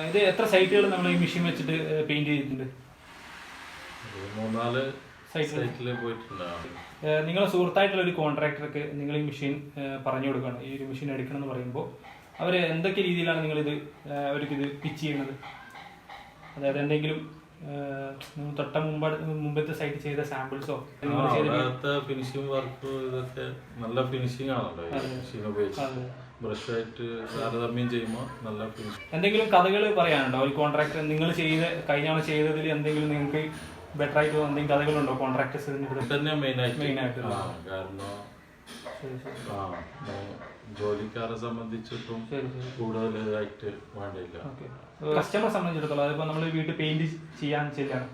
ഇത് എത്ര സൈറ്റുകൾ നമ്മൾ ഈ മെഷീൻ വെച്ചിട്ട് പെയിന്റ് ചെയ്തിട്ടുണ്ട്? 3-4 സൈറ്റിൽ പോയിട്ടുണ്ട്. നിങ്ങളെ സുഹൃത്തായിട്ടുള്ള ഒരു കോൺട്രാക്ടർക്ക് നിങ്ങൾ ഈ മെഷീൻ പറഞ്ഞു കൊടുക്കുകയാണ്, ഈ ഒരു മെഷീൻ എടുക്കണം എന്ന് പറയുമ്പോൾ അവർ എന്തൊക്കെ രീതിയിലാണ് നിങ്ങളിത് അവർക്കിത് പിച്ച് ചെയ്യുന്നത്? അതായത് എന്തെങ്കിലും തൊട്ട മുമ്പത്തെ സൈറ്റ് ചെയ്ത സാമ്പിൾസോ ഫിനിഷിംഗ് വർക്ക് ഇതൊക്കെ നല്ല ഫിനിഷിംഗ് ആണല്ലോ മെഷീൻ ഉപയോഗിച്ച് ബ്രഷായിട്ട് താരതമ്യം ചെയ്യുമ്പോൾ നല്ല ഫിനിഷിംഗ്. എന്തെങ്കിലും കഥകൾ പറയാനുണ്ടോ ഈ കോൺട്രാക്ടർ നിങ്ങൾ കഴിഞ്ഞ ചെയ്തതിൽ എന്തെങ്കിലും നിങ്ങൾക്ക് ബെറ്റർ ആയിട്ട് എന്തെങ്കിലും കഥകളുണ്ടോ കോൺട്രാക്ടേഴ്സ്? തന്നെ മെയിനായിട്ട് കാരണം ജോലിക്കാരെ സംബന്ധിച്ചിട്ടും കൂടുതലായിട്ട് വേണ്ടില്ല. കസ്റ്റമറെ സംബന്ധിച്ചിടത്തോളം അതിപ്പോൾ നമ്മൾ വീട്ടിൽ പെയിന്റ് ചെയ്യാൻ ചെല്ലാണ്,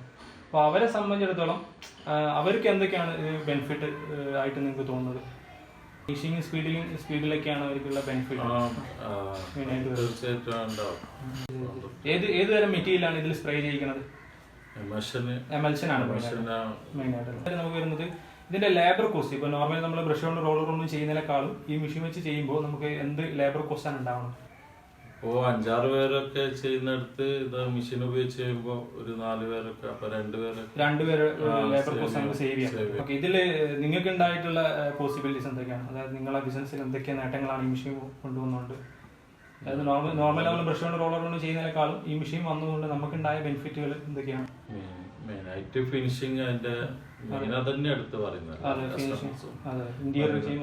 അപ്പോൾ അവരെ സംബന്ധിച്ചിടത്തോളം അവർക്ക് എന്തൊക്കെയാണ് ബെനിഫിറ്റ് ആയിട്ട് നിങ്ങൾക്ക് തോന്നുന്നത്? ഫിനിഷിംഗ് സ്പീഡിലൊക്കെയാണ് അവർക്കുള്ള ബെനിഫിറ്റ് തീർച്ചയായിട്ടും. ഏത് തരം മെറ്റീരിയലാണ് ഇതിൽ സ്പ്രേ ചെയ്യിക്കുന്നത്? എമൽഷൻ ആണ് മെയിനായിട്ട്. നമുക്ക് വരുന്നത് ഇതിന്റെ ലേബർ കോസ്റ്റ്. ഇപ്പോൾ നോർമലി നമ്മൾ ബ്രഷ് കൊണ്ട് റോളർ കൊണ്ട് ചെയ്യുന്നതിനേക്കാളും ഈ മെഷീൻ വെച്ച് ചെയ്യുമ്പോൾ നമുക്ക് എന്ത് ലേബർ കോസ്റ്റ് ആണ് ഉണ്ടാവണം? ഇപ്പോൾ 5-6 പേരൊക്കെ ചെയ്യുന്നിടത്ത് ഇത് മെഷീൻ ഉപയോഗിച്ച് ചെയ്യുമ്പോൾ ഒരു 4 പേരൊക്കെ, അപ്പൊ 2 പേര് ലേബർ കോസ്റ്റ് നമുക്ക് സേവ് ചെയ്യാം. ഓക്കെ, ഇതില് നിങ്ങൾക്ക് ഉണ്ടായിട്ടുള്ള പോസിബിലിറ്റീസ് എന്തൊക്കെയാണ്? അതായത് നിങ്ങളെ ബിസിനസ്സിൽ എന്തൊക്കെ നേട്ടങ്ങളാണ് ഈ മെഷീൻ കൊണ്ടുവന്നുകൊണ്ട്? അതായത് നോർമൽ നമ്മൾ ബ്രഷ് കൊണ്ട് റോളർ കൊണ്ട് ചെയ്യുന്നതിനേക്കാളും ഈ മെഷീൻ വന്നതുകൊണ്ട് നമുക്കുണ്ടായ ബെനിഫിറ്റുകൾ എന്തൊക്കെയാണ്? മെയിനായിട്ട് ഫിനിഷിംഗ് അതിന്റെ തന്നെ എടുത്ത് പറയുന്നത്.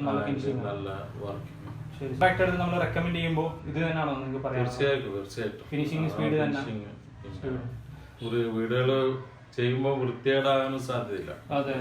നല്ല വർക്ക് നമ്മൾ റെക്കമെൻഡ് ചെയ്യുമ്പോൾ ഇത് തന്നെയാണോ നിങ്ങൾക്ക് പറയാം? തീർച്ചയായിട്ടും ഫിനിഷിംഗ് സ്പീഡ് തന്നെ. വീടുകൾ ചെയ്യുമ്പോൾ വൃത്തികേടാകാനും സാധ്യതയില്ല. അതെ.